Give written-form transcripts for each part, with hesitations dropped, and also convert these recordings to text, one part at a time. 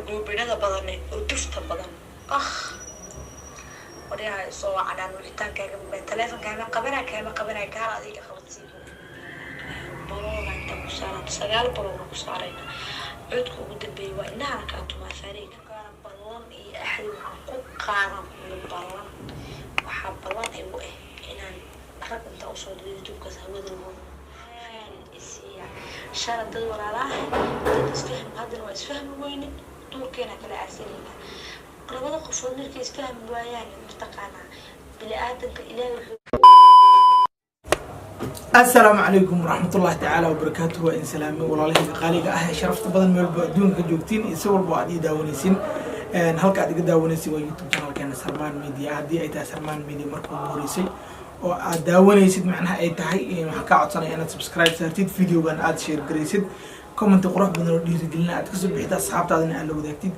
goobinada badan oo dufta badan وريها سو على الوقتان كان بالتليفون كان قبنا قال هذيك خلصتي برونا انت مشارة سجال برونا مشارينا عدكم قدبي وإنها كانت مع فريق كان بلون أحد معقوب قارن من بلون وحب بلون إيه إن أخذت أنت أوصل لليوتيوب كسهوة ذلون السيا شارة دور على تستفهم هذا ويسفهم وين دور كنا كلا عسلنا labada qofood markay iska fahmi waayaan mustaqana bili aadanka ilaahay assalaamu calaykum waraxmatullaahi tacaala wabarakaatuhu waa in salaamay walaalahayga qaaliga ah ee sharafta badan meel walba adduunka joogtiin iyo si walba aad ii daawanaysin halka aad iga daawanaysin waa youtube channelkeena Sarmaan Media haddii ay tahay Sarmaan Media markuu horeysay oo aad daawanaysid macnaha ay tahay waxaan ka codsanayaa inaad subscribe saartid videogan aad share garaysid comment qurux badan oo dhiirigelina aad ka soo bixida asxaabtaadana aad la wadaagtid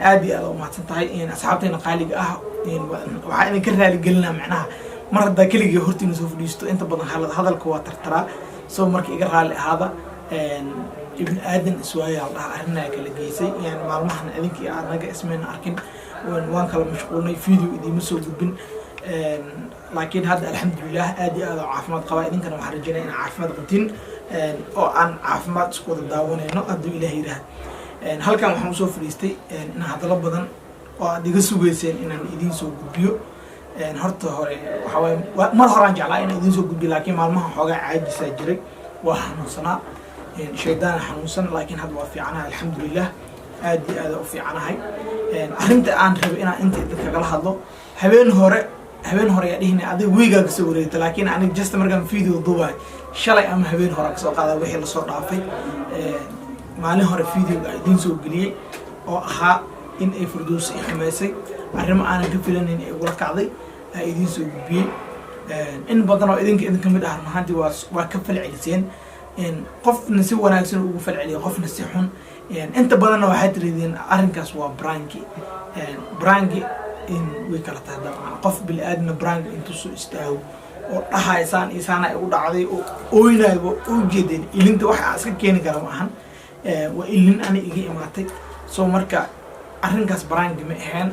aad iyo aad u mahadsan tahay asxaabteena qaaliga ah waxa idin ka raali gelinaa macnaha mar hadda kaliya hortiina soo fadhiisto inta badan hadalka waa tartaraa soo markii iga raali ahaada ibn aadan iswaaya allah arrinaa kala geysay maalmahan idinkii aad naga ismeen arkin waan kala mashquulnay video idima soo gudbin laakiin hadda alxamdulillah aad iyo aad u caafimaad qabaa idinkana waxaan rajaynayaa in caafimaad qabtiin oo aan caafimaad isku wada daawanayno hadduu ilaahay yidhaahdo halkan waxaan usoo fadhiistay in hadallo badan oo aad iga sugayseen inaan idiin soo gudbiyo horta hore waxaa waaye mar horaan jeclaa inaan idiin soo gudbiyo laakiin maalmaha xoogaa caajisaa jiray waa xanuunsanaa shaydaan xanuunsan laakiin hadda waa fiicanahay alxamdulillah aad iyo aad u fiicanahay arrinta aan rabay inaan inta idinkagala hadlo habeen hore ayaa dhihina adiga wiigaa kasoo wareegta laakiin aniga just markaan video duubay shalay ama habeen hore kasoo qaadaa wixii lasoo dhaafay maalin hore videoga idiin soo geliyey oo ahaa in ay Firdaws ay xumaysay arrimo aanan ka filanayn ay ula kacday ay idiin soo gudbiyey in badan oo idinka mid ah mahantii waa ka falceliseen qofna si wanaagsan ugu falceliyo qofna si xun inta badanna waxay tiriideen arrinkaas waa branki in way kala tahay dabcan qof bil aadna brank intuu soo istaago oo dhahaysaan isaana ay u dhacday oo ooynaayba oo jeedeen ilinta waxa iska keeni kara ma ahan waa ilin ani iga imaatay soo marka arrinkaas branki ma ahaan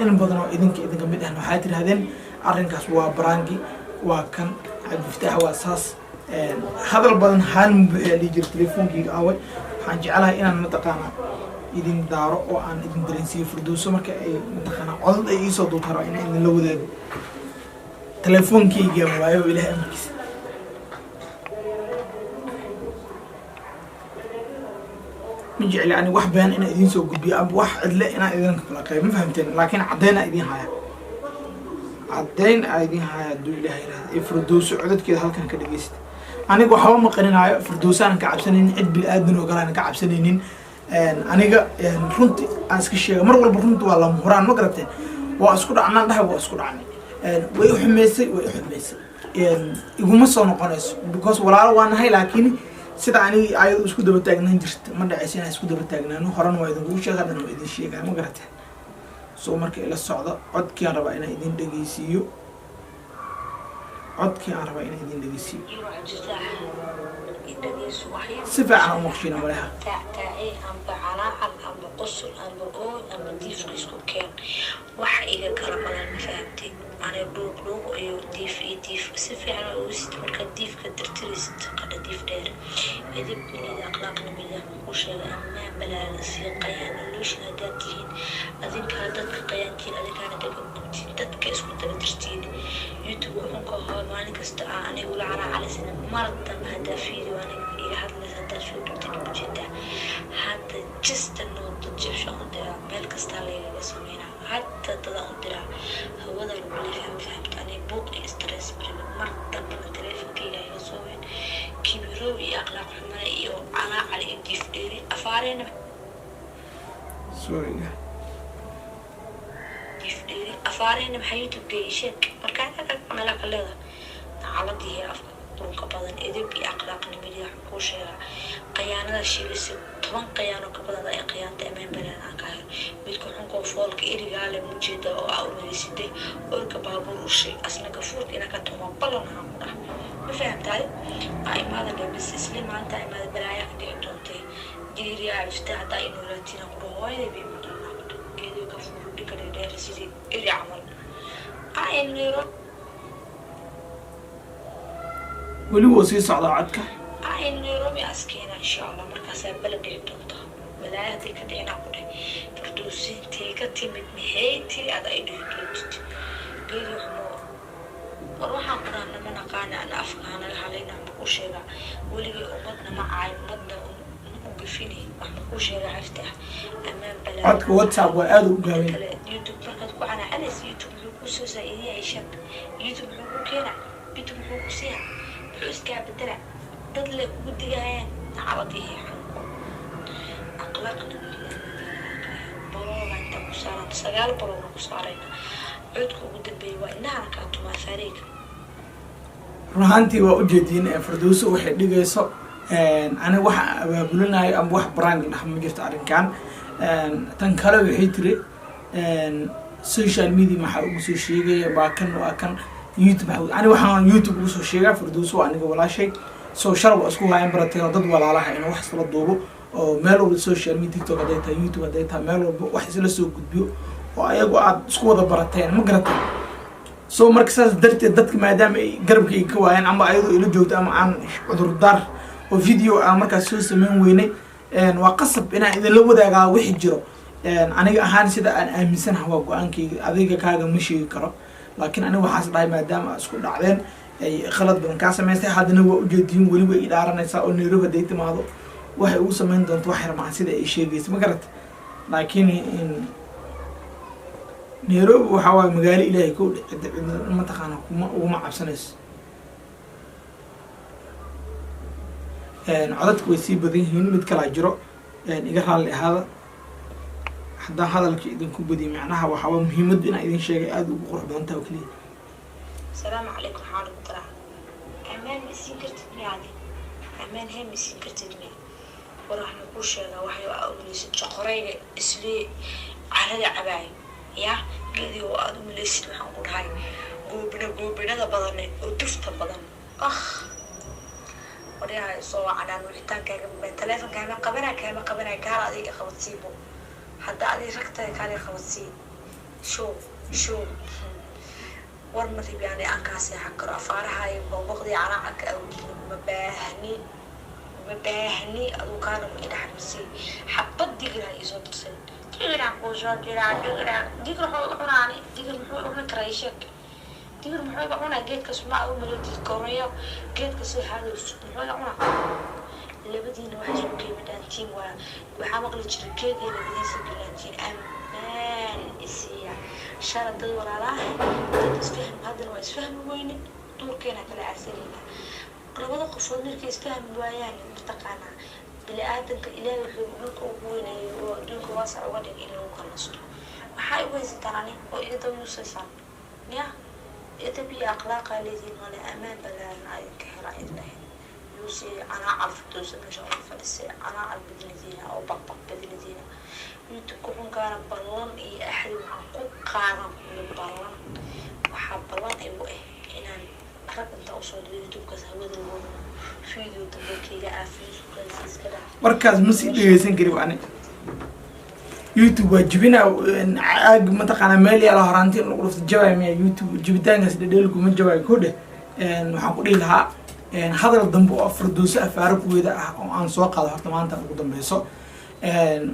in badan oo idinka mid ah waxay tirahdeen arrinkaas waa branki waa kan Cabdifataax waa saas hadal badan haan li jir telefonkii away waxaan jecelahay inaan mataqaana idin daaro oo aan idin dareensiyo Firdaws marka ay mataqaana codad ay soo duubtaro in la wadaago telefonkeyga waayo ilaahay amarkiisa ma jecli ani wax baan in idin soo gudbiyo ama wax cidle in idin kala qayb ma fahamteen laakiin caddeyn idin haya duu ilaahay Firdaws codadkeeda halkan ka dhageystay aniga waxba ma qarinaayo Firdawsaan ka cabsanaynin cid bil aadan oo galaan ka cabsanaynin aniga runtii aan iska sheegay mar walba runtii waa la muhraan ma garateen waa isku dhacnaan dhahay waa isku dhacnay way u xumeysay iguma soo noqonayso because walaalo waan nahay laakiin sida ani ayadu isku daba taagnaan jirta ma dhacayso inaan isku daba taagnaano horan waa idin sheegay hadana waa idin sheegay ma garateen soo marka ila socdo codkii aan rabaa inaan idin dhageysiiyo سفع عن مخشينا ملها تعي أم بعلاقة أم بقصر أم بقول أم ديف كيسكو كان وح إيجا كلام على المفاهمتي أنا بروك أيو ديف سفع عن وست مركا ديف كدرتريست قد ديف دير إذا بني أخلاق نبينا وشيء أما بلا سيقيان ليش هداتين أذن كادتك قيانتين أذن كانت dadka isku daba dirtiin YouTube wuxuu ka hoomaan kasta aniga wala على سنة مرة ما هذا فيديو أنا إلى هذا هذا شو تبتدي بجدة هذا just إنه تجيب شو أقدر ملك استعلي بسمينا حتى تضع أقدر هو ده اللي فهمت أنا بوق استرس مرة من التلفون كي يسوين كبيرو يأخلاق حماية على إنتي فديري أفارين سوري أفارين محيط بيشك مركان ملك الله على دي أفكار كبدن إذا بأخلاق نبيل حكوشة قيانة الشيء بس طبعا قيانة كبدن أي قيانة أمام بلاد عنكار بيتكون حكوا فولك إرجال مجد أو مريسده أركبابور وشيء أصلا كفور إنك تما بلون عمره ما فهمت علي؟ ماذا بس إسلام أنت ماذا بلايك دي دونتي دي إيري عرفتها حتى إنه لاتينا قروي بيمدنا إيري كفور دكري دارسي إيري عمل نيروبي ولي وصي صعدة عدك نيروبي أسكينا إن شاء الله مركز بلد يدوطها ولا هذيك دينا قولي فردوسين تيكا تيمت مهيتي هذا إيدو يدوتت قيلي حمو وروحا قرانا من أقانا أنا أفقانا لحالينا مقوشيغا ولي أمدنا معاي أمدنا مقفيني مقوشيغا عفتها أمام بلد عدك واتساب وآدو قاوين يوتيوب مركز كوعنا أليس يوتيوب حقوسو سايدي عيشان يوتيوب حقو كينا بيتوب حقو سيها بحوسكا بدلع دادلي ودقايان عرضيه حنكو أقلقنا بروغا انتا كسارا سقال بروغا كسارينا عدكو قدبي وإنها كانتو ما فريق runaantii waa u jeediyeen Firdawso waxay dhigayso ana waxa abaabulinayo ama wax brand dhax ma jirto arrinkan tan kale waxay tiri social media maxaa ugu soo sheegay waa kan YouTube ani waxaan YouTube ugu soo sheegay Firdawso aniga walaashay social waa isku hayaan barateen dad walaalaha in wax isla duubo oo meel walba social media TikTok hadayta YouTube hadayta meel walba wax isla soo gudbiyo oo ayagu aad isku wada barateen ma garateen soo markaas darteed dadka maadaama ay garabkay ka waayeen ama ayadu ila joogto ama aan cudur dar oo video aan markaas soo sameyn weynay waa qasab inaan idin la wadaagaa wixii jiro aniga ahaan sida aan aaminsanahay waa go'aankayga adiga kaaga ma sheegi karo laakiin aniga waxaas dhahay maadaama isku dhacdeen ay khalad badan ka sameystay haddana waa u jeediyeen waliba ay dhaaranaysaa oo Nairobi haday timaado waxay ugu sameyn doonto wax yar ma sida ay sheegayso ma garat laakiin Nairobi waxa waa magaalo Ilaahay ku ma taqaana kuma cabsanayso codadku way sii badan yihiin mid kala jiro iga raali ahaada hadda hadalka idinku badi macnaha waxa waa muhiimad in idin sheegay aad ugu qurux badan tahay kaliya السلام عليكم حالك ترى أمان مسين كرتني عادي أمان هم مسين كرتني وراح نقول شيء وحي أقولي شقرين إسلي على عباي يا قدي وأدو مليش نقول هاي قوبنا ده بدني ودفت بدن وريها صوا على نوحتان كان تلفون كان قبنا كان هذيك خوتسيبو حتى هذه ركتة كان خوتسي شو ورمتي يعني أنكاسي حكر أفارها يبغضي على عك أو مباهني أو كانوا إلى حبسي حبت دقيقة يزود سن دقيقة قوجا دقيقة حولاني دقيقة محول كرايشك دقيقة محول بعونا جيت كسمع أو ملوت الكوريا جيت كسر هذا محول بعونا اللي بدينا واحد شوكي بدانتين وحامق للشركات اللي بدين سجلانتين أمان إسيا شارع دور على تسفهم هذا هو يسفهم وين دور كنا كلا عسلينا كل وضع قصود نركي يسفهم ويان مرتقانا بلا آدم كإله يحبونك وين ودونك واسع وين إله وخلصته وحاي وين زتراني وإذا دو يوسفان يا يتبي أخلاق الذين ولا أمان بلا نايك هراء الله يوسي أنا أعرف دوس مش أعرف فلسي أنا أعرف بدلتين أو بقبق بدلتين يتكون كان بلان إيه أحد معقوب كان بلان وحاب بلان إيه إن رب أنت أوصل ليوتيوب كذا هو ذا فيديو تبكي عافيس وكذا كذا markaas ma sii dhageysan kari waan YouTube wajibina aag ma taqaana meel yar horaantii in lagu dhufto jawaab ma YouTube jibitaankaas dhadheelku ma jawaab ku dheh waxaan ku dhihi lahaa hadal dambe oo Firdawso afaarkuweeda ah oo aan soo qaado horta maanta ugu dambayso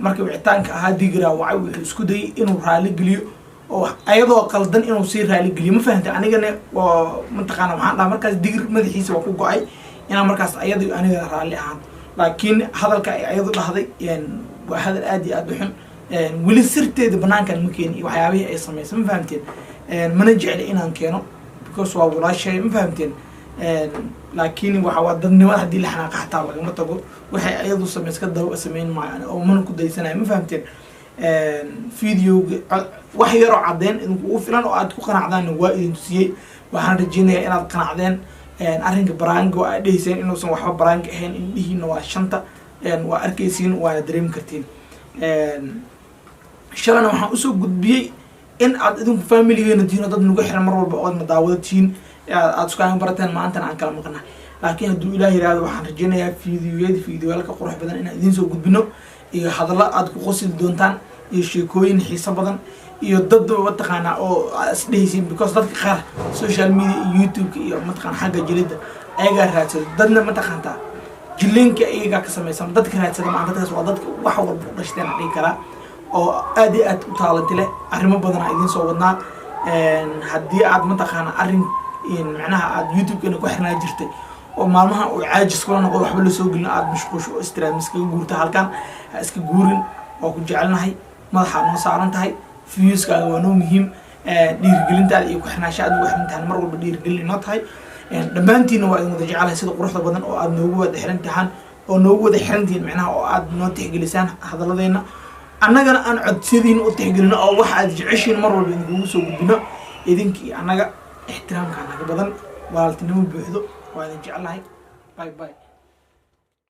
markii wicitaanka ahaa digira wuxuu isku dayay inuu raali geliyo oo ayadoo qaldan inuu sii raali geliyo ma fahantay anigana waa ma taqaana waxaan dhahay markaas digir madaxiisa waa ku go'ay inaan markaas ayadoo aniga raali ahaan laakiin hadalka ay ayadu dhahday waa hadal aad iyo aad u xun weli sirteeda banaankan ma keenin waxyaabihii ay sameysay ma fahamteen mana jecli inaan keeno because waa walaashay ma fahamteen laakiin waxa waa dadnimada hadii la xanaaqa xataa lagama tago waxay ayadu sameys ka daba sameyn maayaan oo mana ku daysanay ma fahamteen video wax yar oo cadeen ugu filan oo aad ku qanacdaan waa idin tusiyay waxaan rajeynayaa inaad qanacdeen arrinka baraango ay dheyseen inuusan waxba baraango ahayn indhihiina waa shanta waa arkaysiin waana dareemi kartiin shalana waxaan usoo gudbiyey in aad idinku familigeena tihiin dad nagu xiran mar walba ood madaawada tihiin aad isku aan barateen maantana aan kala maqnaa laakiin hadduu ilaah yiraahdo waxaan rajaynayaa fiidiyoyaalka qurux badan inaan idiin soo gudbino iyo hadallo aad ku qosli doontaan iyo sheekooyin xiiso badan iyo dad mataqaanaa oo isdhehaysiin because dadka qaar social media iyo youtube iyo mataqaan xagga jilida ayagaa raadsado dadna mataqaantaa jilinka ayagaa ka samaysan dadka raadsada maa dadkaas waa dadka wax walba u dhashteen aan dhihi karaa oo aad iyo aad u taalanti leh arrimo badan aa idiin soo wadnaa haddii aad mataqaana arrin macnaha aad youtube-kana ku xirnaa jirtay oo maalmaha uu caajis kula noqdo waxba la soo gelin aad mashquusho oo istiraad iskaga guurta halkan ha iska guurin oo ku jecelnahay madaxaad noo saaran tahay viewskaaga waa noo muhiim dhiirigelintaada iyo ku xirnaashaada ugu xirantahan mar walba dhiirigelin inoo tahay dhammaantiina waa idin wada jecelahay sida quruxda badan oo aad noogu wada xiran tahaan oo noogu wada xirantihiin macnaha oo aad noo tixgelisaan hadalladeena annagana aan codsiyadiina u tixgelino oo waxa aad jeceshiin mar walba idinkugu soo gudbino idinkii annaga ixtiraamka naga badan walaaltinimo buuxdo waa idin jecelahay bye bye